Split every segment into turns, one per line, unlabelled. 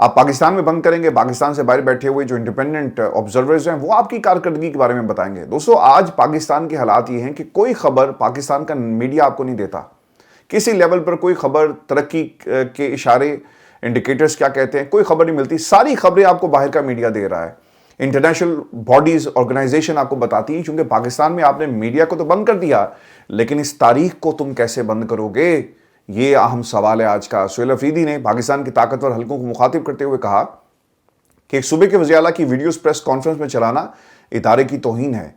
آپ پاکستان میں بند کریں گے، پاکستان سے باہر بیٹھے ہوئے جو انڈیپینڈنٹ آبزرورز ہیں وہ آپ کی کارکردگی کے بارے میں بتائیں گے۔ دوستو آج پاکستان کے حالات یہ ہیں کہ کوئی خبر پاکستان کا میڈیا آپ کو نہیں دیتا، کسی لیول پر کوئی خبر، ترقی کے اشارے، انڈیکیٹرز کیا کہتے ہیں، کوئی خبر نہیں ملتی، ساری خبریں آپ کو باہر کا میڈیا دے رہا ہے، انٹرنیشنل باڈیز، آرگنائزیشن آپ کو بتاتی ہیں، چونکہ پاکستان میں آپ نے میڈیا کو تو بند کر دیا، لیکن اس تاریخ کو تم کیسے بند کرو گے، یہ اہم سوال ہے آج کا۔ سہیل افریدی نے پاکستان کے طاقتور حلقوں کو مخاطب کرتے ہوئے کہا کہ ایک صوبے کے وزیر اعلیٰ کی ویڈیوز پریس کانفرنس میں چلانا ادارے کی توہین ہے۔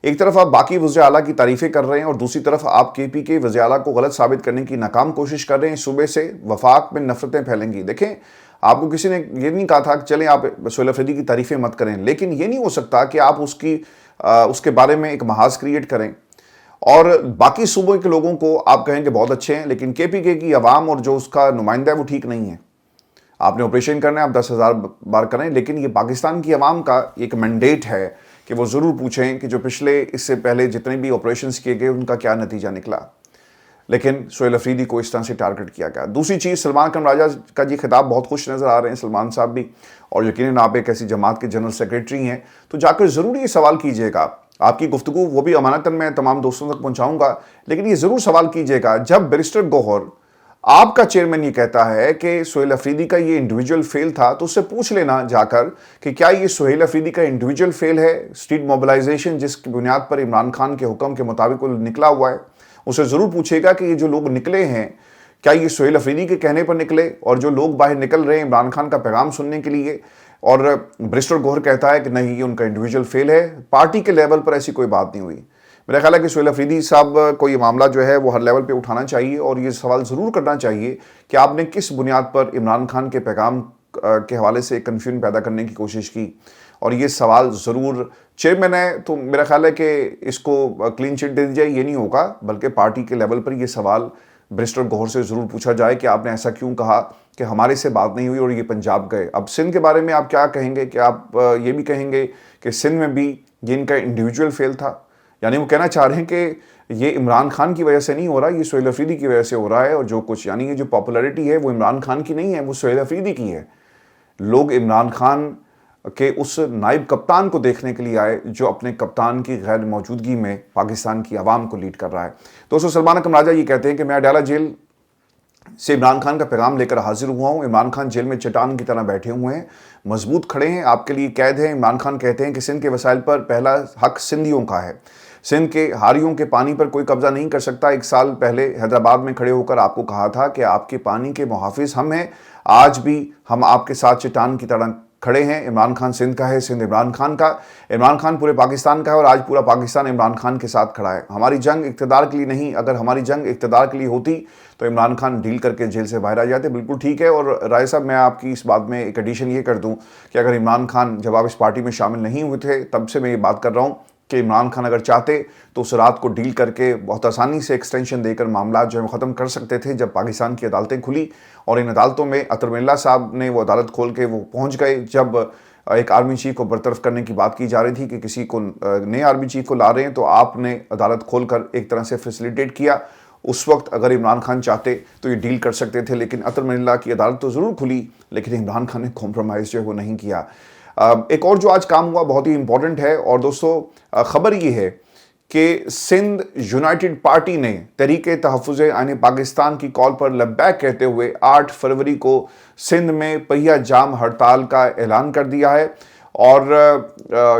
ایک طرف آپ باقی وزراء اعلیٰ کی تعریفیں کر رہے ہیں اور دوسری طرف آپ کے پی کے وزیر اعلیٰ کو غلط ثابت کرنے کی ناکام کوشش کر رہے ہیں، صوبے سے وفاق میں نفرتیں پھیلیں گی۔ دیکھیں، آپ کو کسی نے یہ نہیں کہا تھا کہ چلیں آپ سہیل افریدی کی تعریفیں مت کریں، لیکن یہ نہیں ہو سکتا کہ آپ اس کے بارے میں ایک محاذ کریٹ کریں اور باقی صوبوں کے لوگوں کو آپ کہیں کہ بہت اچھے ہیں، لیکن کے پی کے کی عوام اور جو اس کا نمائندہ ہے وہ ٹھیک نہیں ہے۔ آپ نے آپریشن کرنا ہے، آپ 10,000 بار کریں، لیکن یہ پاکستان کی عوام کا ایک مینڈیٹ ہے کہ وہ ضرور پوچھیں کہ جو پچھلے اس سے پہلے جتنے بھی آپریشنز کیے گئے ان کا کیا نتیجہ نکلا، لیکن سہیل افریدی کو اس طرح سے ٹارگٹ کیا گیا۔ دوسری چیز، سلمان اکرم راجہ کا یہ خطاب بہت خوش نظر آ رہے ہیں سلمان صاحب بھی، اور یقیناً آپ ایک ایسی جماعت کے جنرل سیکریٹری ہیں تو جا کر ضرور یہ سوال کیجئے گا، آپ کی گفتگو وہ بھی امانتاً میں تمام دوستوں تک پہنچاؤں گا، لیکن یہ ضرور سوال کیجئے گا جب بیرسٹر گوہر آپ کا چیئرمین یہ کہتا ہے کہ سہیل افریدی کا یہ انڈیویجول فیل تھا، تو اس سے پوچھ لینا جا کر کہ کیا یہ سہیل افریدی کا انڈیویجول فیل ہے، اسٹریٹ موبلائزیشن جس کی بنیاد پر عمران خان کے حکم کے مطابق وہ نکلا ہوا ہے، اسے ضرور پوچھے گا کہ یہ جو لوگ نکلے ہیں کیا یہ سہیل افریدی کے کہنے پر نکلے، اور جو لوگ باہر نکل رہے ہیں عمران خان کا پیغام سننے کے لیے، اور بیرسٹر گوہر کہتا ہے کہ نہیں یہ ان کا انڈیویجول فیل ہے، پارٹی کے لیول پر ایسی کوئی بات نہیں ہوئی۔ میرا خیال ہے کہ سہیل افریدی صاحب کو یہ معاملہ جو ہے وہ ہر لیول پہ اٹھانا چاہیے اور یہ سوال ضرور کرنا چاہیے کہ آپ نے کس بنیاد پر عمران خان کے پیغام کے حوالے سے کنفیوژن پیدا کرنے کی کوشش کی، اور یہ سوال ضرور چیئرمین ہے تو میرا خیال ہے کہ اس کو کلین چٹ دے دی جائے، یہ نہیں ہوگا، بلکہ پارٹی کے لیول پر یہ سوال بیرسٹر گوہر سے ضرور پوچھا جائے کہ آپ نے ایسا کیوں کہا کہ ہمارے سے بات نہیں ہوئی اور یہ پنجاب گئے۔ اب سندھ کے بارے میں آپ کیا کہیں گے؟ کہ آپ یہ بھی کہیں گے کہ سندھ میں بھی یہ ان کا انڈیویجول فیل تھا، یعنی وہ کہنا چاہ رہے ہیں کہ یہ عمران خان کی وجہ سے نہیں ہو رہا، یہ سہیل افریدی کی وجہ سے ہو رہا ہے، اور جو کچھ یعنی یہ جو پاپولیرٹی ہے وہ عمران خان کی نہیں ہے، وہ سہیل افریدی کی ہے۔ لوگ عمران خان کے اس نائب کپتان کو دیکھنے کے لیے آئے جو اپنے کپتان کی غیر موجودگی میں پاکستان کی عوام کو لیڈ کر رہا ہے۔ دوستو سلمان اکرم راجہ یہ کہتے ہیں کہ میں اڈیالہ جیل سے عمران خان کا پیغام لے کر حاضر ہوا ہوں، عمران خان جیل میں چٹان کی طرح بیٹھے ہوئے ہیں، مضبوط کھڑے ہیں، آپ کے لیے قید ہیں۔ عمران خان کہتے ہیں کہ سندھ کے وسائل پر پہلا حق سندھیوں کا ہے، سندھ کے ہاریوں کے پانی پر کوئی قبضہ نہیں کر سکتا۔ ایک سال پہلے حیدرآباد میں کھڑے ہو کر آپ کو کہا تھا کہ آپ کے پانی کے محافظ ہم ہیں، آج بھی ہم آپ کے ساتھ چٹان کی طرح کھڑے ہیں۔ عمران خان سندھ کا ہے، سندھ عمران خان کا، عمران خان پورے پاکستان کا ہے، اور آج پورا پاکستان عمران خان کے ساتھ کھڑا ہے۔ ہماری جنگ اقتدار کے لیے نہیں، اگر ہماری جنگ اقتدار کے لیے ہوتی تو عمران خان ڈیل کر کے جیل سے باہر آ جاتے۔ بالکل ٹھیک ہے، اور رائے صاحب میں آپ کی اس بات میں ایک ایڈیشن یہ کر دوں کہ اگر عمران خان جب آپ اس پارٹی میں شامل نہیں ہوئے تھے تب سے میں یہ بات کر رہا ہوں کہ عمران خان اگر چاہتے تو اس رات کو ڈیل کر کے بہت آسانی سے ایکسٹینشن دے کر معاملات جو ہے ختم کر سکتے تھے۔ جب پاکستان کی عدالتیں کھلی اور ان عدالتوں میں اطہر من اللہ صاحب نے وہ عدالت کھول کے وہ پہنچ گئے، جب ایک آرمی چیف کو برطرف کرنے کی بات کی جا رہی تھی کہ کسی کو نئے آرمی چیف کو لا رہے ہیں، تو آپ نے عدالت کھول کر ایک طرح سے فیسیلیٹیٹ کیا۔ اس وقت اگر عمران خان چاہتے تو یہ ڈیل کر سکتے تھے، لیکن اطہر من اللہ کی عدالت تو ضرور کھلی، لیکن عمران خان نے کمپرومائز جو ہے وہ نہیں کیا۔ ایک اور جو آج کام ہوا بہت ہی امپورٹنٹ ہے، اور دوستو خبر یہ ہے کہ سندھ یونائٹڈ پارٹی نے تحریک تحفظ آئین پاکستان کی کال پر لبیک کہتے ہوئے 8 فروری کو سندھ میں پہیہ جام ہڑتال کا اعلان کر دیا ہے، اور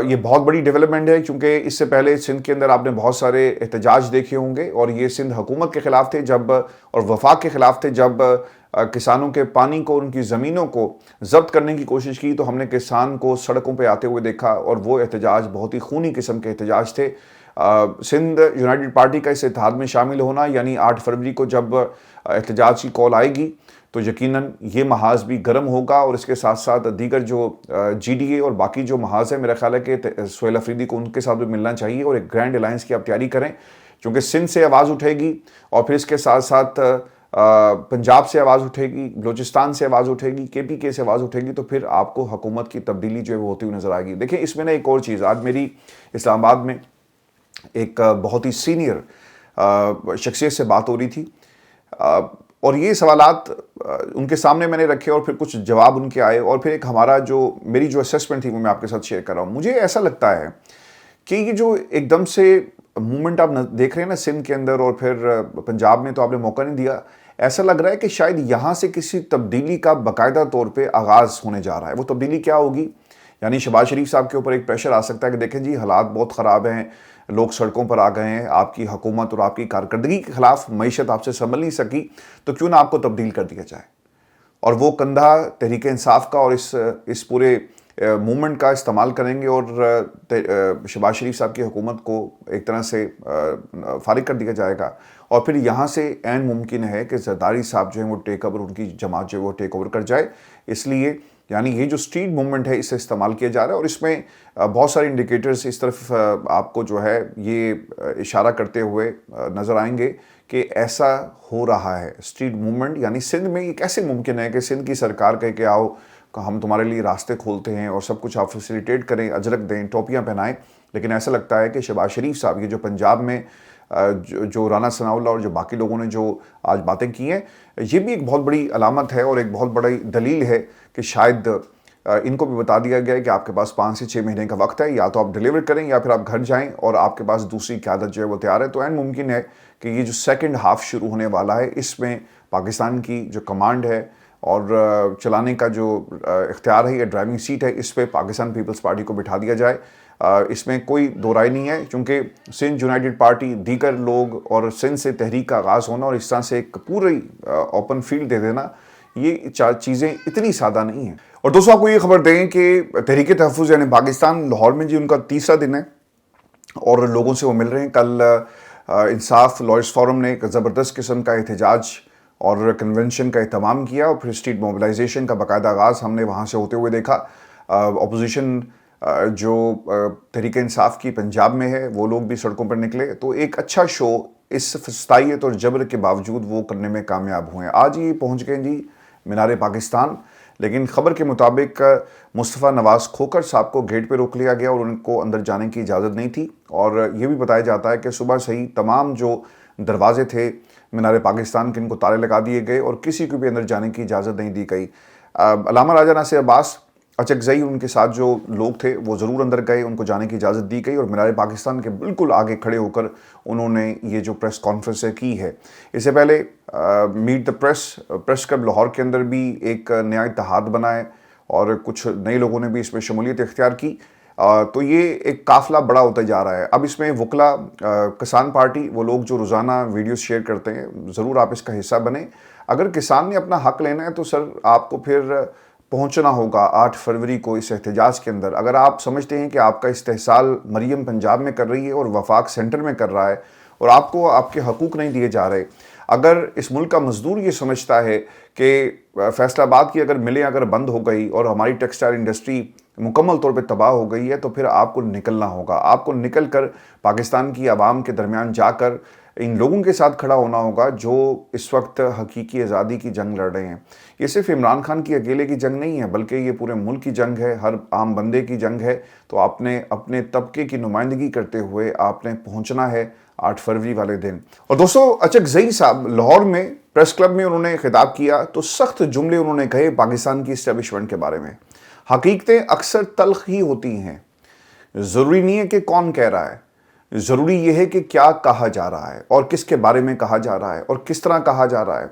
یہ بہت بڑی ڈیولپمنٹ ہے کیونکہ اس سے پہلے سندھ کے اندر آپ نے بہت سارے احتجاج دیکھے ہوں گے، اور یہ سندھ حکومت کے خلاف تھے جب، اور وفاق کے خلاف تھے جب کسانوں کے پانی کو، ان کی زمینوں کو ضبط کرنے کی کوشش کی تو ہم نے کسان کو سڑکوں پہ آتے ہوئے دیکھا، اور وہ احتجاج بہت ہی خونی قسم کے احتجاج تھے۔ سندھ یونائٹڈ پارٹی کا اس اتحاد میں شامل ہونا، یعنی 8 فروری کو جب احتجاج کی کال آئے گی تو یقیناً یہ محاذ بھی گرم ہوگا، اور اس کے ساتھ ساتھ دیگر جو جی ڈی اے اور باقی جو محاذ ہے، میرا خیال ہے کہ سہیل افریدی کو ان کے ساتھ بھی ملنا چاہیے اور ایک گرینڈ الائنس کی آپ تیاری کریں، کیونکہ سندھ سے آواز اٹھے گی اور پھر اس کے ساتھ ساتھ پنجاب سے آواز اٹھے گی، بلوچستان سے آواز اٹھے گی، کے پی کے سے آواز اٹھے گی، تو پھر آپ کو حکومت کی تبدیلی جو ہے وہ ہوتی ہوئی نظر آئے گی۔ دیکھیں اس میں نا ایک اور چیز، آج میری اسلام آباد میں ایک بہت ہی سینئر شخصیت سے بات ہو رہی تھی، اور یہ سوالات ان کے سامنے میں نے رکھے اور پھر کچھ جواب ان کے آئے، اور پھر ایک میری جو اسیسمنٹ تھی وہ میں آپ کے ساتھ شیئر کر رہا ہوں۔ مجھے ایسا لگتا ہے کہ یہ جو ایک دم سے موومنٹ آپ دیکھ رہے ہیں نا سندھ کے اندر اور پھر پنجاب میں، تو آپ نے موقع نہیں دیا، ایسا لگ رہا ہے کہ شاید یہاں سے کسی تبدیلی کا باقاعدہ طور پہ آغاز ہونے جا رہا ہے۔ وہ تبدیلی کیا ہوگی؟ یعنی شہباز شریف صاحب کے اوپر ایک پریشر آ سکتا ہے کہ دیکھیں جی حالات بہت خراب ہیں، لوگ سڑکوں پر آ گئے ہیں، آپ کی حکومت اور آپ کی کارکردگی کے خلاف معیشت آپ سے سنبھل نہیں سکی، تو کیوں نہ آپ کو تبدیل کر دیا جائے۔ اور وہ کندھا تحریک انصاف کا اور اس پورے موومنٹ کا استعمال کریں گے اور شہباز شریف صاحب کی حکومت کو ایک طرح سے فارغ کر دیا جائے گا، اور پھر یہاں سے عین ممکن ہے کہ زرداری صاحب جو ہیں وہ ٹیک اوور، ان کی جماعت جو ہے وہ ٹیک اوور کر جائے۔ اس لیے یعنی یہ جو اسٹریٹ موومنٹ ہے اسے استعمال کیا جا رہا ہے، اور اس میں بہت سارے انڈیکیٹرز اس طرف آپ کو جو ہے یہ اشارہ کرتے ہوئے نظر آئیں گے کہ ایسا ہو رہا ہے۔ اسٹریٹ موومنٹ یعنی سندھ میں یہ کیسے ممکن ہے کہ سندھ کی سرکار کہے کہ آؤ ہم تمہارے لیے راستے کھولتے ہیں اور سب کچھ آپ فیسیلیٹیٹ کریں، اجرک دیں، ٹوپیاں پہنائیں، لیکن ایسا لگتا ہے کہ شہباز شریف صاحب یہ جو پنجاب میں جو رانا ثناء اللہ اور جو باقی لوگوں نے جو آج باتیں کی ہیں، یہ بھی ایک بہت بڑی علامت ہے اور ایک بہت بڑی دلیل ہے کہ شاید ان کو بھی بتا دیا گیا ہے کہ آپ کے پاس 5 سے 6 مہینے کا وقت ہے، یا تو آپ ڈیلیور کریں یا پھر آپ گھر جائیں اور آپ کے پاس دوسری قیادت جو ہے وہ تیار ہے۔ تو عین ممکن ہے کہ یہ جو سیکنڈ ہاف شروع ہونے والا ہے اس میں پاکستان کی جو کمانڈ ہے اور چلانے کا جو اختیار ہے یا ڈرائیونگ سیٹ ہے، اس پہ پاکستان پیپلز پارٹی کو بٹھا دیا جائے۔ اس میں کوئی دو رائے نہیں ہے، چونکہ سندھ یونائٹڈ پارٹی، دیگر لوگ اور سندھ سے تحریک کا آغاز ہونا اور اس طرح سے ایک پوری اوپن فیلڈ دے دینا، یہ چیزیں اتنی سادہ نہیں ہیں۔ اور دوستوں آپ کو یہ خبر دیں کہ تحریک تحفظ یعنی پاکستان لاہور میں جی ان کا 3را دن ہے اور لوگوں سے وہ مل رہے ہیں۔ کل انصاف لائرز فورم نے ایک زبردست قسم کا احتجاج اور کنونشن کا اہتمام کیا، اور پھر اسٹریٹ موبلائزیشن کا باقاعدہ آغاز ہم نے وہاں سے ہوتے ہوئے دیکھا۔ اپوزیشن جو تحریک انصاف کی پنجاب میں ہے وہ لوگ بھی سڑکوں پر نکلے، تو ایک اچھا شو اس فستائیت اور جبر کے باوجود وہ کرنے میں کامیاب ہوئے ہیں۔ آج یہ پہنچ گئے جی مینار پاکستان، لیکن خبر کے مطابق مصطفیٰ نواز کھوکھر صاحب کو گیٹ پہ روک لیا گیا اور ان کو اندر جانے کی اجازت نہیں تھی، اور یہ بھی بتایا جاتا ہے کہ صبح سے ہی تمام جو دروازے تھے مینار پاکستان کے ان کو تالے لگا دیے گئے اور کسی کو بھی اندر جانے کی اجازت نہیں دی گئی۔ علامہ راجہ ناصر عباس، اچکزئی ان کے ساتھ جو لوگ تھے وہ ضرور اندر گئے، ان کو جانے کی اجازت دی گئی، اور مینار پاکستان کے بالکل آگے کھڑے ہو کر انہوں نے یہ جو پریس کانفرنس کی ہے۔ اس سے پہلے meet the press club Lahore کے اندر بھی ایک نیا اتحاد بنا ہے اور کچھ نئے لوگوں نے بھی اس میں شمولیت اختیار کی، تو یہ ایک قافلہ بڑا ہوتا جا رہا ہے۔ اب اس میں وکلا، کسان پارٹی، وہ لوگ جو روزانہ ویڈیوز شیئر کرتے ہیں، ضرور آپ اس کا حصہ بنیں۔ اگر کسان نے اپنا حق لینا ہے تو سر آپ کو پھر پہنچنا ہوگا 8 فروری کو اس احتجاج کے اندر۔ اگر آپ سمجھتے ہیں کہ آپ کا استحصال مریم پنجاب میں کر رہی ہے اور وفاق سینٹر میں کر رہا ہے اور آپ کو آپ کے حقوق نہیں دیے جا رہے، اگر اس ملک کا مزدور یہ سمجھتا ہے کہ فیصل آباد کی اگر ملیں اگر بند ہو گئی اور ہماری ٹیکسٹائل انڈسٹری مکمل طور پہ تباہ ہو گئی ہے، تو پھر آپ کو نکلنا ہوگا، آپ کو نکل کر پاکستان کی عوام کے درمیان جا کر ان لوگوں کے ساتھ کھڑا ہونا ہوگا جو اس وقت حقیقی آزادی کی جنگ لڑ رہے ہیں۔ یہ صرف عمران خان کی اکیلے کی جنگ نہیں ہے، بلکہ یہ پورے ملک کی جنگ ہے، ہر عام بندے کی جنگ ہے۔ تو آپ نے اپنے طبقے کی نمائندگی کرتے ہوئے آپ نے پہنچنا ہے 8 فروری والے دن۔ اور دوستو اچکزئی صاحب لاہور میں پریس کلب میں انہوں نے خطاب کیا تو سخت جملے انہوں نے کہے پاکستان کی اسٹیبلشمنٹ کے بارے میں۔ حقیقتیں اکثر تلخ ہی ہوتی ہیں، ضروری نہیں ہے کہ کون کہہ رہا ہے، ضروری یہ ہے کہ کیا کہا جا رہا ہے اور کس کے بارے میں کہا جا رہا ہے اور کس طرح کہا جا رہا ہے۔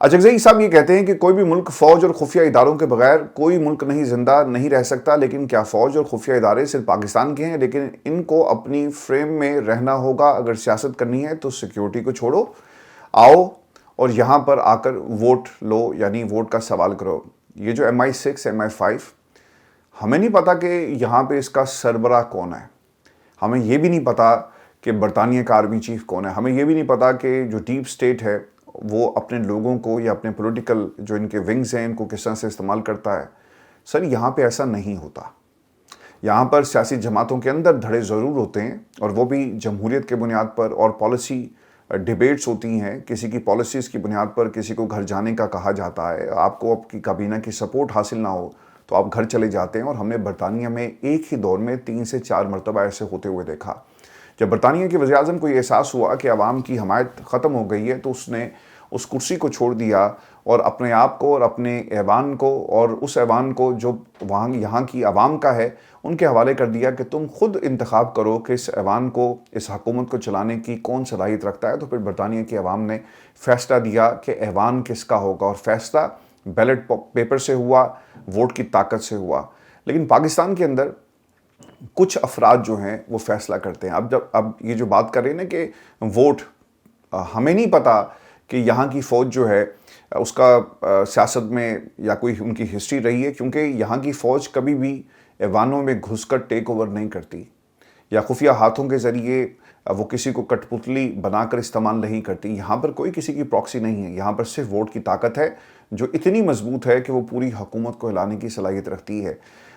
اچکزئی صاحب یہ کہتے ہیں کہ کوئی بھی ملک فوج اور خفیہ اداروں کے بغیر کوئی ملک نہیں زندہ نہیں رہ سکتا، لیکن کیا فوج اور خفیہ ادارے صرف پاکستان کے ہیں؟ لیکن ان کو اپنی فریم میں رہنا ہوگا۔ اگر سیاست کرنی ہے تو سیکیورٹی کو چھوڑو، آؤ اور یہاں پر آ کر ووٹ لو، یعنی ووٹ کا سوال کرو۔ یہ جو MI6 MI5، ہمیں نہیں پتا کہ یہاں پہ اس کا سربراہ کون ہے، ہمیں یہ بھی نہیں پتا کہ برطانیہ کا آرمی چیف کون ہے، ہمیں یہ بھی نہیں پتا کہ جو ڈیپ سٹیٹ ہے وہ اپنے لوگوں کو یا اپنے پولیٹیکل جو ان کے ونگز ہیں ان کو کس طرح سے استعمال کرتا ہے۔ سر یہاں پہ ایسا نہیں ہوتا، یہاں پر سیاسی جماعتوں کے اندر دھڑے ضرور ہوتے ہیں، اور وہ بھی جمہوریت کے بنیاد پر، اور پالیسی ڈیبیٹس ہوتی ہیں، کسی کی پالیسیز کی بنیاد پر کسی کو گھر جانے کا کہا جاتا ہے، آپ کو آپ کی کابینہ کی سپورٹ حاصل نہ ہو تو آپ گھر چلے جاتے ہیں۔ اور ہم نے برطانیہ میں ایک ہی دور میں 3 سے 4 مرتبہ ایسے ہوتے ہوئے دیکھا۔ جب برطانیہ کے وزیر اعظم کو یہ احساس ہوا کہ عوام کی حمایت ختم ہو گئی ہے تو اس نے اس کرسی کو چھوڑ دیا اور اپنے آپ کو اور اپنے ایوان کو اور اس ایوان کو جو وہاں یہاں کی عوام کا ہے ان کے حوالے کر دیا کہ تم خود انتخاب کرو کہ اس ایوان کو، اس حکومت کو چلانے کی کون صلاحیت رکھتا ہے۔ تو پھر برطانیہ کی عوام نے فیصلہ دیا کہ ایوان کس کا ہوگا، اور فیصلہ بیلٹ پیپر سے ہوا، ووٹ کی طاقت سے ہوا۔ لیکن پاکستان کے اندر کچھ افراد جو ہیں وہ فیصلہ کرتے ہیں۔ اب یہ جو بات کر رہے ہیں نا کہ ووٹ، ہمیں نہیں پتا کہ یہاں کی فوج جو ہے اس کا سیاست میں یا کوئی ان کی ہسٹری رہی ہے، کیونکہ یہاں کی فوج کبھی بھی ایوانوں میں گھس کر ٹیک اوور نہیں کرتی، یا خفیہ ہاتھوں کے ذریعے وہ کسی کو کٹ پتلی بنا کر استعمال نہیں کرتی۔ یہاں پر کوئی کسی کی پراکسی نہیں ہے، یہاں پر صرف ووٹ کی طاقت ہے جو اتنی مضبوط ہے کہ وہ پوری حکومت کو ہلانے کی صلاحیت رکھتی ہے،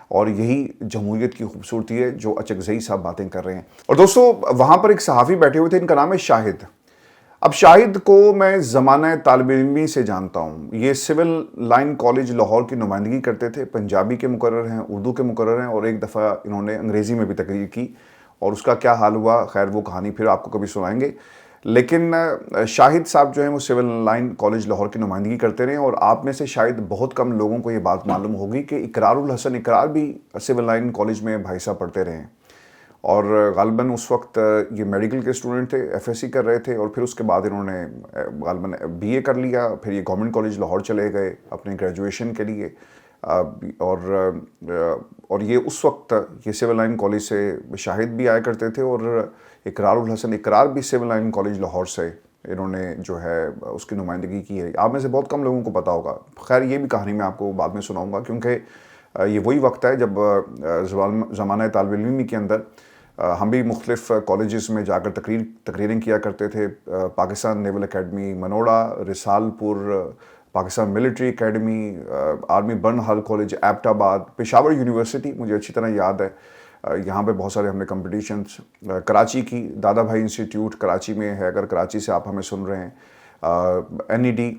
اور یہی جمہوریت کی خوبصورتی ہے جو اچکزئی صاحب باتیں کر رہے ہیں۔ اور دوستو، وہاں پر ایک صحافی بیٹھے ہوئے تھے، ان کا نام ہے شاہد۔ اب شاہد کو میں زمانہ طالب علمی سے جانتا ہوں، یہ سول لائن کالج لاہور کی نمائندگی کرتے تھے، پنجابی کے مقرر ہیں، اردو کے مقرر ہیں، اور ایک دفعہ انہوں نے انگریزی میں بھی تقریر کی، اور اس کا کیا حال ہوا، خیر وہ کہانی پھر آپ کو کبھی سنائیں گے۔ لیکن شاہد صاحب جو ہیں وہ سول لائن کالج لاہور کی نمائندگی کرتے رہے، اور آپ میں سے شاید بہت کم لوگوں کو یہ بات معلوم ہوگی کہ اقرار الحسن اقرار بھی سول لائن کالج میں بھائی صاحب پڑھتے رہے ہیں، اور غالباً اس وقت یہ میڈیکل کے اسٹوڈنٹ تھے، ایف ایس سی کر رہے تھے، اور پھر اس کے بعد انہوں نے غالباً بی اے کر لیا، پھر یہ گورنمنٹ کالج لاہور چلے گئے اپنے گریجویشن کے لیے، اور یہ اس وقت یہ سول لائن کالج سے شاہد بھی آیا کرتے تھے، اور اقرار الحسن اقرار بھی سول لائن کالج لاہور سے انہوں نے جو ہے اس کی نمائندگی کی ہے۔ آپ میں سے بہت کم لوگوں کو پتا ہوگا، خیر یہ بھی کہانی میں آپ کو بعد میں سناؤں گا، کیونکہ یہ وہی وقت ہے جب زمانہ طالب علمی کے اندر ہم بھی مختلف کالجز میں جا کر تقریریں کیا کرتے تھے، Pakistan naval academy Manora, Risalpur, Pakistan military academy, army Burn Hall college Abbottabad, Peshawar university مجھے اچھی طرح یاد ہے، یہاں پہ بہت سارے ہم نے کمپٹیشنز، کراچی کی دادا بھائی انسٹیٹیوٹ کراچی میں ہے، اگر کراچی سے آپ ہمیں سن رہے ہیں، این ای ڈی،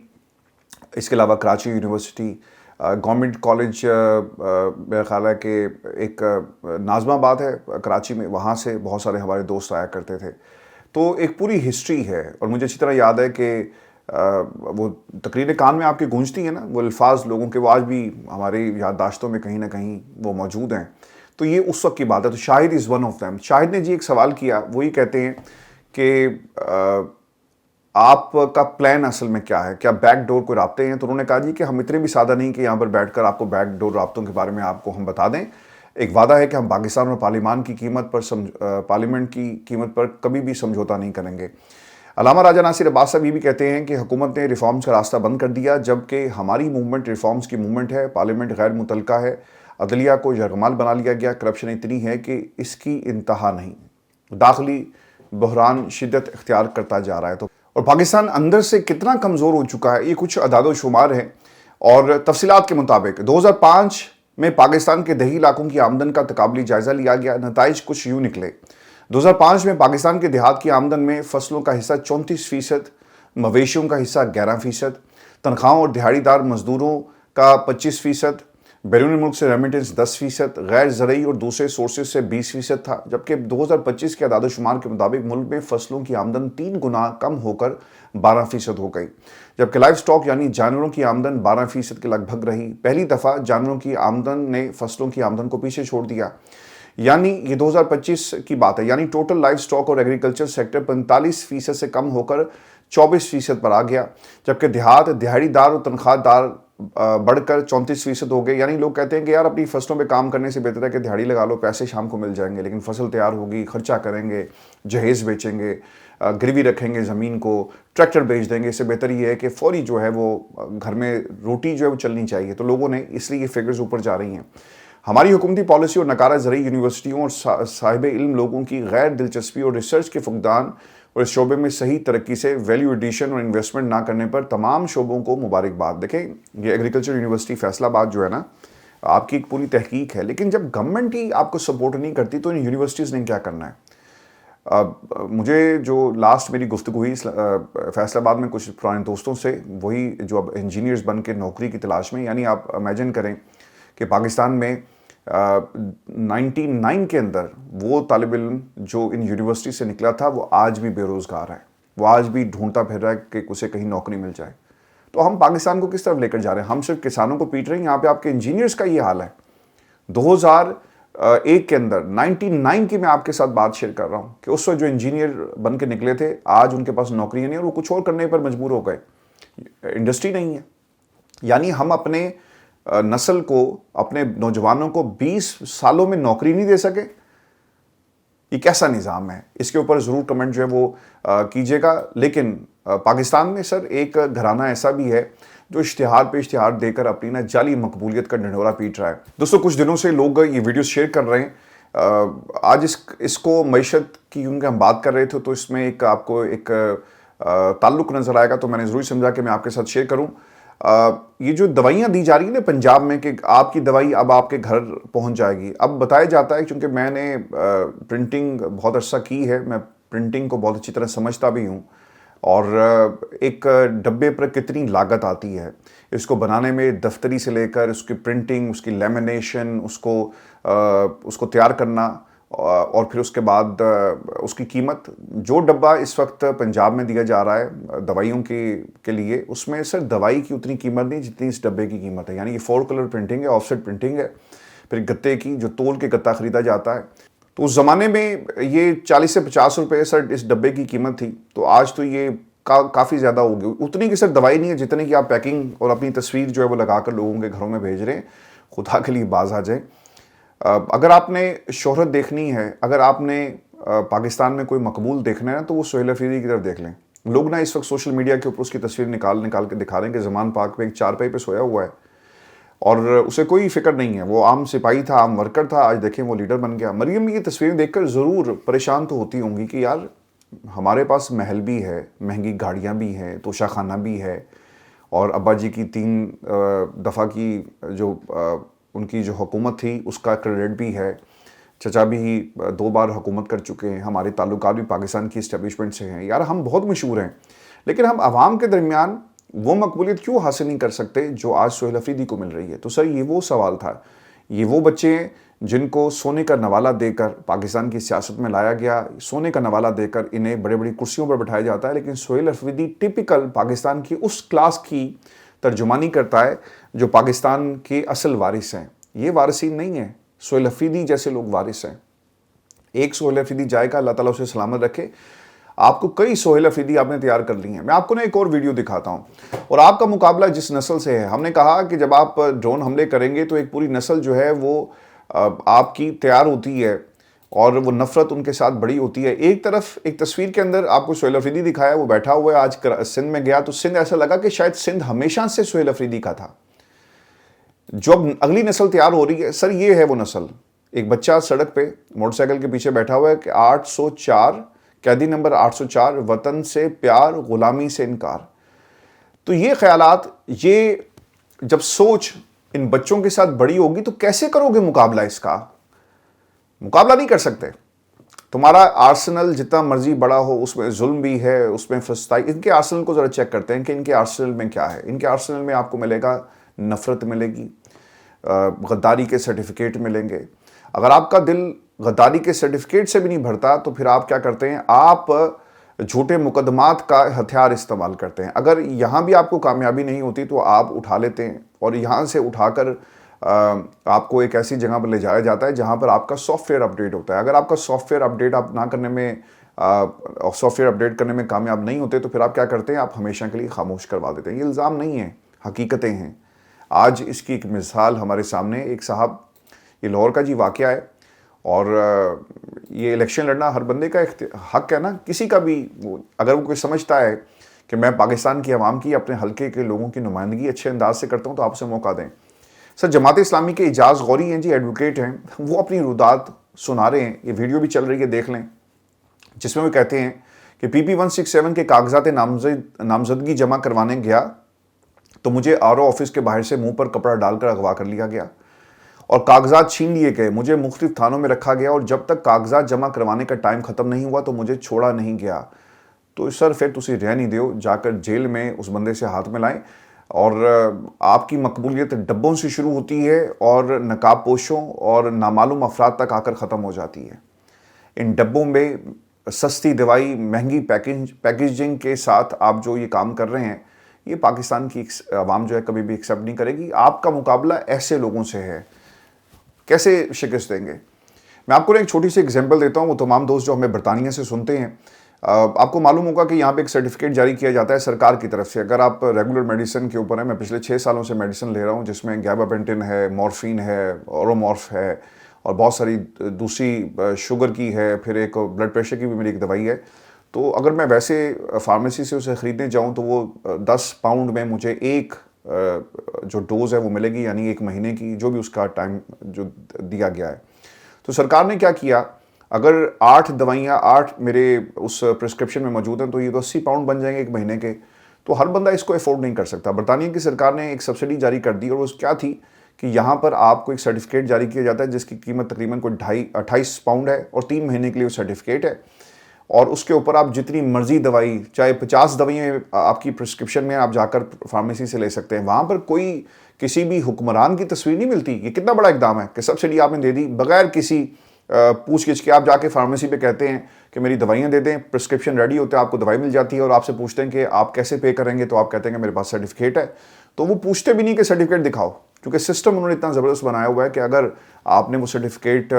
اس کے علاوہ کراچی یونیورسٹی، گورنمنٹ کالج میرا خیال ہے کہ ایک ناظم آباد ہے کراچی میں، وہاں سے بہت سارے ہمارے دوست آیا کرتے تھے۔ تو ایک پوری ہسٹری ہے، اور مجھے اچھی طرح یاد ہے کہ وہ تقریر کان میں آپ کی گونجتی ہیں نا، وہ الفاظ لوگوں کے وہ آج بھی ہماری یادداشتوں میں کہیں نہ کہیں وہ موجود ہیں۔ تو یہ اس وقت کی بات ہے۔ تو شاہد از ون آف دیم۔ شاہد نے جی ایک سوال کیا، وہ یہ کہتے ہیں کہ آپ کا پلان اصل میں کیا ہے، کیا بیک ڈور کوئی رابطے ہیں؟ تو انہوں نے کہا جی کہ ہم اتنے بھی سادہ نہیں کہ یہاں پر بیٹھ کر آپ کو بیک ڈور رابطوں کے بارے میں آپ کو ہم بتا دیں۔ ایک وعدہ ہے کہ ہم پاکستان اور پارلیمنٹ کی قیمت پر کبھی بھی سمجھوتا نہیں کریں گے۔ علامہ راجہ ناصر عباس صاحب یہ بھی کہتے ہیں کہ حکومت نے ریفارمز کا راستہ بند کر دیا، جبکہ ہماری موومنٹ ریفارمز کی موومنٹ ہے، پارلیمنٹ غیر متعلقہ ہے، عدلیہ کو یرغمال بنا لیا گیا، کرپشن اتنی ہے کہ اس کی انتہا نہیں، داخلی بحران شدت اختیار کرتا جا رہا ہے۔ اور پاکستان اندر سے کتنا کمزور ہو چکا ہے، یہ کچھ اعداد و شمار ہیں، اور تفصیلات کے مطابق 2005 میں پاکستان کے دیہی علاقوں کی آمدن کا تقابلی جائزہ لیا گیا، نتائج کچھ یوں نکلے۔ 2005 میں پاکستان کے دیہات کی آمدن میں فصلوں کا حصہ 34%، مویشیوں کا حصہ 11%، تنخواہوں اور دہاڑی دار مزدوروں کا 25%، بیرون ملک سے ریمیٹنس 10%، غیر زرعی اور دوسرے سورسز سے 20% تھا، جبکہ 2025 کے اعداد و شمار کے مطابق ملک میں فصلوں کی آمدن 3 گنا کم ہو کر 12% ہو گئی، جبکہ لائف سٹاک یعنی جانوروں کی آمدن 12% کے لگ بھگ رہی۔ پہلی دفعہ جانوروں کی آمدن نے فصلوں کی آمدن کو پیچھے چھوڑ دیا، یعنی یہ 2025 کی بات ہے، یعنی ٹوٹل لائف سٹاک اور ایگریکلچر سیکٹر 45% سے کم ہو کر 24% پر آ گیا، جبکہ دیہات، دہاڑی دار اور تنخواہ دار بڑھ کر 34% ہو گئے۔ یعنی لوگ کہتے ہیں کہ یار اپنی فصلوں پہ کام کرنے سے بہتر ہے کہ دہاڑی لگا لو، پیسے شام کو مل جائیں گے، لیکن فصل تیار ہوگی، خرچہ کریں گے، جہیز بیچیں گے، گروی رکھیں گے زمین کو، ٹریکٹر بیچ دیں گے، اس سے بہتر یہ ہے کہ فوری جو ہے وہ گھر میں روٹی جو ہے وہ چلنی چاہیے۔ تو لوگوں نے اس لیے یہ فگرز اوپر جا رہی ہیں۔ ہماری حکومتی پالیسی اور نکارہ زرعی یونیورسٹیوں اور صاحب علم لوگوں کی غیر دلچسپی اور ریسرچ کے فقدان اور اس شعبے میں صحیح ترقی سے ویلیو ایڈیشن اور انویسٹمنٹ نہ کرنے پر تمام شعبوں کو مبارکباد۔ دیکھیں یہ ایگریکلچر یونیورسٹی فیصل آباد جو ہے نا، آپ کی ایک پوری تحقیق ہے، لیکن جب گورنمنٹ ہی آپ کو سپورٹ نہیں کرتی تو ان یونیورسٹیز نے کیا کرنا ہے؟ مجھے جو لاسٹ میری گفتگو ہوئی فیصل آباد میں کچھ پرانے دوستوں سے، وہی جو اب انجینئرز بن کے نوکری کی تلاش میں، یعنی آپ امیجن کریں کہ پاکستان میں 99 کے اندر وہ طالب علم جو ان یونیورسٹی سے نکلا تھا وہ آج بھی بے روزگار ہے۔ وہ آج بھی ڈھونڈتا پھر رہا ہے کہ اسے کہیں نوکری مل جائے. تو ہم پاکستان کو کس طرف لے کر جا رہے ہیں؟ ہم صرف کسانوں کو پیٹ رہے ہیں. یہاں پہ آپ کے انجینئرز کا یہ حال ہے. 2001 کے اندر 99 کی میں آپ کے ساتھ بات شیئر کر رہا ہوں کہ اس وقت جو انجینئر بن کے نکلے تھے آج ان کے پاس نوکریاں نہیں اور وہ کچھ اور کرنے پر مجبور ہو گئے. انڈسٹری نہیں ہے. یعنی ہم اپنے نسل کو، اپنے نوجوانوں کو 20 سالوں میں نوکری نہیں دے سکے. یہ کیسا نظام ہے؟ اس کے اوپر ضرور کمنٹ جو ہے وہ کیجیے گا. لیکن پاکستان میں سر ایک گھرانہ ایسا بھی ہے جو اشتہار پہ اشتہار دے کر اپنی نا جعلی مقبولیت کا ڈھنڈورا پیٹ رہا ہے. دوستوں کچھ دنوں سے لوگ یہ ویڈیوز شیئر کر رہے ہیں. آج اس کو معیشت کی کیونکہ ہم بات کر رہے تھے تو اس میں ایک آپ کو ایک تعلق نظر آئے گا تو میں نے ضروری سمجھا کہ میں آپ کے ساتھ شیئر کروں. یہ جو دوائیاں دی جا رہی ہیں نا پنجاب میں کہ آپ کی دوائی اب آپ کے گھر پہنچ جائے گی. اب بتایا جاتا ہے کیونکہ میں نے پرنٹنگ بہت عرصہ کی ہے، میں پرنٹنگ کو بہت اچھی طرح سمجھتا بھی ہوں. اور ایک ڈبے پر کتنی لاگت آتی ہے اس کو بنانے میں، دفتری سے لے کر اس کی پرنٹنگ، اس کی لیمینیشن، اس کو تیار کرنا اور پھر اس کے بعد اس کی قیمت. جو ڈبہ اس وقت پنجاب میں دیا جا رہا ہے دوائیوں کے لیے، اس میں سر دوائی کی اتنی قیمت نہیں جتنی اس ڈبے کی قیمت ہے. یعنی یہ 4 کلر پرنٹنگ ہے، آف سیٹ پرنٹنگ ہے. پھر گتے کی جو تول کے گتا خریدا جاتا ہے. تو اس زمانے میں یہ 40 سے 50 روپے سر اس ڈبے کی قیمت تھی. تو آج تو یہ کافی زیادہ ہوگی. اتنی کی سر دوائی نہیں ہے جتنے کی آپ پیکنگ اور اپنی تصویر جو ہے وہ لگا کر لوگوں کے گھروں میں بھیج رہے ہیں. خدا کے لیے باز آ جائیں. اگر آپ نے شہرت دیکھنی ہے، اگر آپ نے پاکستان میں کوئی مقبول دیکھنا ہے تو وہ سہیل افریدی کی طرف دیکھ لیں. لوگ نا اس وقت سوشل میڈیا کے اوپر اس کی تصویر نکال کے دکھا رہے ہیں کہ زمان پاک میں ایک چارپائی پہ سویا ہوا ہے اور اسے کوئی فکر نہیں ہے. وہ عام سپاہی تھا، عام ورکر تھا، آج دیکھیں وہ لیڈر بن گیا. مریم یہ تصویریں دیکھ کر ضرور پریشان تو ہوتی ہوں گی کہ یار ہمارے پاس محل بھی ہے، مہنگی گاڑیاں بھی ہیں، توشہ خانہ بھی ہے، اور ابا جی کی 3 دفعہ کی جو ان کی جو حکومت تھی اس کا کریڈٹ بھی ہے. چچا بھی 2 بار حکومت کر چکے ہیں. ہمارے تعلقات بھی پاکستان کی اسٹیبلشمنٹ سے ہیں. یار ہم بہت مشہور ہیں، لیکن ہم عوام کے درمیان وہ مقبولیت کیوں حاصل نہیں کر سکتے جو آج سہیل افریدی کو مل رہی ہے؟ تو سر یہ وہ سوال تھا. یہ وہ بچے ہیں جن کو سونے کا نوالہ دے کر پاکستان کی سیاست میں لایا گیا. سونے کا نوالہ دے کر انہیں بڑی بڑی کرسیوں پر بٹھایا جاتا ہے. لیکن سہیل افریدی ٹپیکل پاکستان کی اس کلاس کی ترجمانی کرتا ہے جو پاکستان کے اصل وارث ہیں. یہ وارثین نہیں ہیں، سہیل افریدی جیسے لوگ وارث ہیں. ایک سہیل افریدی جائے گا، اللہ تعالیٰ اسے سلامت رکھے. آپ کو کئی سہیل افریدی آپ نے تیار کر لی ہیں. میں آپ کو ایک اور ویڈیو دکھاتا ہوں. اور آپ کا مقابلہ جس نسل سے ہے، ہم نے کہا کہ جب آپ ڈرون حملے کریں گے تو ایک پوری نسل جو ہے وہ آپ کی تیار ہوتی ہے اور وہ نفرت ان کے ساتھ بڑی ہوتی ہے. ایک طرف ایک تصویر کے اندر آپ کو سہیل افریدی دکھایا، وہ بیٹھا ہوا ہے. آج سندھ میں گیا تو سندھ ایسا لگا کہ شاید سندھ ہمیشہ سے سہیل افریدی کا تھا. جو اب اگلی نسل تیار ہو رہی ہے سر، یہ ہے وہ نسل. ایک بچہ سڑک پہ موٹر سائیکل کے پیچھے بیٹھا ہوا ہے کہ 804 قیدی نمبر 804، وطن سے پیار، غلامی سے انکار. تو یہ خیالات، یہ جب سوچ ان بچوں کے ساتھ بڑی ہوگی تو کیسے کرو گے مقابلہ؟ اس کا مقابلہ نہیں کر سکتے. تمہارا آرسنل جتنا مرضی بڑا ہو، اس میں ظلم بھی ہے، اس میں فسطائی. ان کے آرسنل کو ذرا چیک کرتے ہیں کہ ان کے آرسنل میں کیا ہے. ان کے آرسنل میں آپ کو ملے گا نفرت ملے گی، غداری کے سرٹیفکیٹ ملیں گے. اگر آپ کا دل غداری کے سرٹیفکیٹ سے بھی نہیں بھرتا تو پھر آپ کیا کرتے ہیں؟ آپ جھوٹے مقدمات کا ہتھیار استعمال کرتے ہیں. اگر یہاں بھی آپ کو کامیابی نہیں ہوتی تو آپ اٹھا لیتے ہیں اور یہاں سے اٹھا کر آپ کو ایک ایسی جگہ پر لے جایا جاتا ہے جہاں پر آپ کا سافٹ ویئر اپڈیٹ ہوتا ہے. اگر آپ کا سافٹ ویئر اپڈیٹ آپ نہ کرنے میں سافٹ ویئر اپڈیٹ کرنے میں کامیاب نہیں ہوتے تو پھر آپ کیا کرتے ہیں؟ آپ ہمیشہ کے لیے خاموش کروا دیتے ہیں. یہ الزام نہیں ہے، حقیقتیں ہیں. آج اس کی ایک مثال ہمارے سامنے. ایک صاحب، یہ لاہور کا جی واقعہ ہے، اور یہ الیکشن لڑنا ہر بندے کا حق ہے نا. کسی کا بھی اگر وہ کوئی سمجھتا ہے کہ میں پاکستان کی عوام کی، اپنے حلقے کے لوگوں کی نمائندگی اچھے انداز سے کرتا ہوں تو آپ اسے موقع دیں. سر جماعت اسلامی کے اعجاز غوری ہیں جی، ایڈوکیٹ ہیں. وہ اپنی رودات سنا رہے ہیں. یہ ویڈیو بھی چل رہی ہے، دیکھ لیں. جس میں وہ کہتے ہیں کہ PP 167 کے کاغذات نامزدگی جمع کروانے گیا تو مجھے RO آفس کے باہر سے منہ پر کپڑا ڈال کر اغوا کر لیا گیا اور کاغذات چھین لیے گئے. مجھے مختلف تھانوں میں رکھا گیا اور جب تک کاغذات جمع کروانے کا ٹائم ختم نہیں ہوا تو مجھے چھوڑا نہیں گیا. تو سر پھر تسی رہ نہیں دیو، جا کر جیل میں اس بندے سے ہاتھ ملائیں. اور آپ کی مقبولیت ڈبوں سے شروع ہوتی ہے اور نقاب پوشوں اور نامعلوم افراد تک آ کر ختم ہو جاتی ہے. ان ڈبوں میں سستی دوائی، مہنگی پیکیجنگ کے ساتھ آپ جو یہ کام کر رہے ہیں، یہ پاکستان کی عوام جو ہے کبھی بھی ایکسیپٹ نہیں کرے گی. آپ کا مقابلہ ایسے لوگوں سے ہے، کیسے شکست دیں گے؟ میں آپ کو ایک چھوٹی سی ایگزامپل دیتا ہوں. وہ تمام دوست جو ہمیں برطانیہ سے سنتے ہیں، آپ کو معلوم ہوگا کہ یہاں پہ ایک سرٹیفکیٹ جاری کیا جاتا ہے سرکار کی طرف سے. اگر آپ ریگولر میڈیسن کے اوپر ہیں، میں پچھلے 6 سالوں سے میڈیسن لے رہا ہوں جس میں گیباپینٹن ہے، مورفین ہے، اورومورف ہے اور بہت ساری دوسری شوگر کی ہے، پھر ایک بلڈ پریشر کی بھی میری ایک دوائی ہے. تو اگر میں ویسے فارمیسی سے اسے خریدنے جاؤں تو وہ 10 پاؤنڈ میں مجھے ایک جو ڈوز ہے وہ ملے گی، یعنی 1 مہینے کی، جو بھی اس کا ٹائم جو دیا گیا ہے. تو سرکار نے کیا کیا، اگر 8 دوائیاں 8 میرے اس پرسکرپشن میں موجود ہیں تو یہ تو 80 پاؤنڈ بن جائیں گے 1 مہینے کے. تو ہر بندہ اس کو افورڈ نہیں کر سکتا. برطانیہ کی سرکار نے ایک سبسڈی جاری کر دی، اور وہ کیا تھی کہ یہاں پر آپ کو ایک سرٹیفکیٹ جاری کیا جاتا ہے جس کی قیمت تقریباً کوئی 28 پاؤنڈ ہے، اور 3 مہینے کے لیے وہ سرٹیفکیٹ ہے. اور اس کے اوپر آپ جتنی مرضی دوائی، چاہے 50 دوائیں آپ کی پرسکرپشن میں آپ جا کر فارمیسی سے لے سکتے ہیں. وہاں پر کوئی کسی بھی حکمران کی تصویر نہیں ملتی. یہ کتنا بڑا اقدام ہے کہ سبسڈی آپ نے دے دی بغیر کسی پوچھ گچھ کے. آپ جا کے فارمیسی پہ کہتے ہیں کہ میری دوائیاں دے دیں، پرسکرپشن ریڈی ہوتا ہے، آپ کو دوائی مل جاتی ہے، اور آپ سے پوچھتے ہیں کہ آپ کیسے پے کریں گے، تو آپ کہتے ہیں کہ میرے پاس سرٹیفکیٹ ہے. تو وہ پوچھتے بھی نہیں کہ سرٹیفکیٹ دکھاؤ، کیونکہ سسٹم انہوں نے اتنا زبردست بنایا ہوا ہے کہ اگر آپ نے وہ سرٹیفکیٹ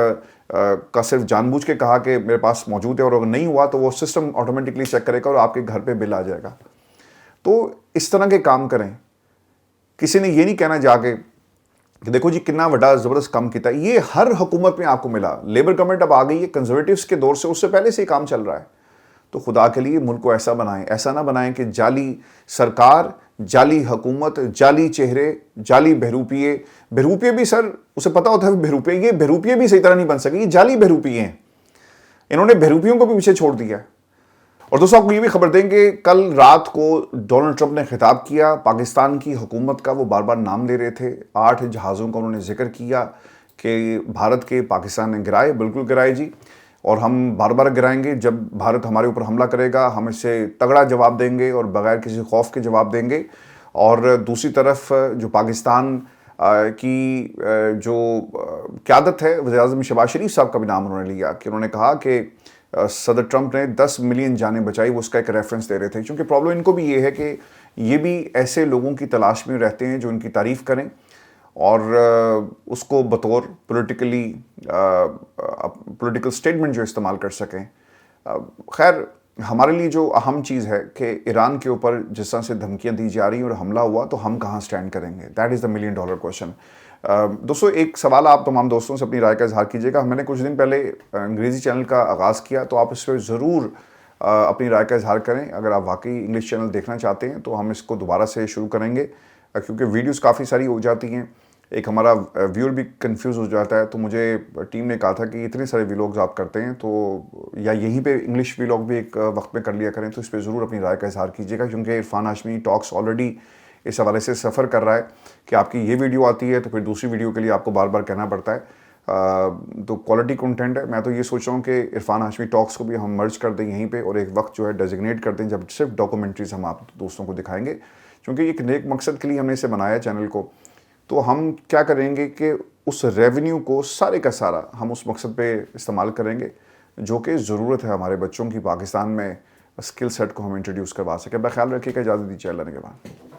کا صرف جان بوجھ کے کہا کہ میرے پاس موجود ہے اور اگر نہیں ہوا تو وہ سسٹم آٹومیٹکلی چیک کرے گا اور آپ کے گھر پہ بل آ جائے گا. تو اس طرح کے کام کریں. کسی نے یہ نہیں کہنا جا کے کہ دیکھو جی کتنا بڑا زبردست کام کیتا ہے. یہ ہر حکومت میں آپ کو ملا. لیبر گورنمنٹ اب آ گئی ہے، کنزرویٹیوز کے دور سے، اس سے پہلے سے ہی کام چل رہا ہے. تو خدا کے لیے ملک کو ایسا بنائیں، ایسا نہ بنائیں کہ جعلی سرکار، جعلی حکومت، جعلی چہرے، جعلی بہروپیے بھی سر اسے پتا ہوتا ہے بہروپیے، یہ بہروپیے بھی صحیح طرح نہیں بن سکے. یہ جعلی بہروپیے ہیں. انہوں نے بہروپیوں کو بھی پیچھے چھوڑ دیا. اور دوستوں آپ کو یہ بھی خبر دیں کہ کل رات کو ڈونلڈ ٹرمپ نے خطاب کیا پاکستان کی حکومت کا. وہ بار بار نام لے رہے تھے. 8 جہازوں کا انہوں نے ذکر کیا کہ بھارت کے پاکستان نے گرائے. بالکل گرائے جی، اور ہم بار بار گرائیں گے. جب بھارت ہمارے اوپر حملہ کرے گا ہم اس سے تگڑا جواب دیں گے اور بغیر کسی خوف کے جواب دیں گے. اور دوسری طرف جو پاکستان کی جو قیادت ہے، وزیر اعظم شہباز شریف صاحب کا بھی نام انہوں نے لیا کہ انہوں نے کہا کہ صدر ٹرمپ نے 10 ملین جانیں بچائی. وہ اس کا ایک ریفرنس دے رہے تھے، کیونکہ پرابلم ان کو بھی یہ ہے کہ یہ بھی ایسے لوگوں کی تلاش میں رہتے ہیں جو ان کی تعریف کریں اور اس کو بطور پولیٹیکل سٹیٹمنٹ جو استعمال کر سکیں. خیر ہمارے لیے جو اہم چیز ہے کہ ایران کے اوپر جس طرح سے دھمکیاں دی جا رہی ہیں اور حملہ ہوا تو ہم کہاں سٹینڈ کریں گے. That is the $1 million question. دوستو ایک سوال آپ تمام دوستوں سے اپنی رائے کا اظہار کیجیے گا. میں نے کچھ دن پہلے انگریزی چینل کا آغاز کیا، تو آپ اس پہ ضرور اپنی رائے کا اظہار کریں. اگر آپ واقعی انگلش چینل دیکھنا چاہتے ہیں تو ہم اس کو دوبارہ سے شروع کریں گے، کیونکہ ویڈیوز کافی ساری ہو جاتی ہیں. ایک ہمارا ویور بھی کنفیوز ہو جاتا ہے. تو مجھے ٹیم نے کہا تھا کہ اتنے سارے ویلاگز آپ کرتے ہیں تو یا یہیں پہ انگلش ویلاگ بھی ایک وقت میں کر لیا کریں. تو اس پہ ضرور اپنی رائے کا اظہار کیجیے گا، کیونکہ عرفان ہاشمی ٹاکس آلریڈی اس حوالے سے سفر کر رہا ہے کہ آپ کی یہ ویڈیو آتی ہے تو پھر دوسری ویڈیو کے لیے آپ کو بار بار کہنا پڑتا ہے. تو کوالٹی کنٹینٹ ہے. میں تو یہ سوچ رہا ہوں کہ عرفان ہاشمی ٹاکس کو بھی ہم مرج کر دیں یہیں پہ، اور ایک وقت جو ہے ڈیزگنیٹ کر دیں جب صرف ڈاکومنٹریز ہم آپ دوستوں کو دکھائیں گے، کیونکہ ایک نیک مقصد کے لیے ہم نے اسے بنایا چینل کو. تو ہم کیا کریں گے کہ اس ریونیو کو سارے کا سارا ہم اس مقصد پہ استعمال کریں گے جو کہ ضرورت ہے ہمارے بچوں کی. پاکستان میں اسکل سیٹ کو ہم انٹروڈیوس کروا سکیں. بخیال رکھیے گا. اجازت دیجیے. اللہ نے کے بعد.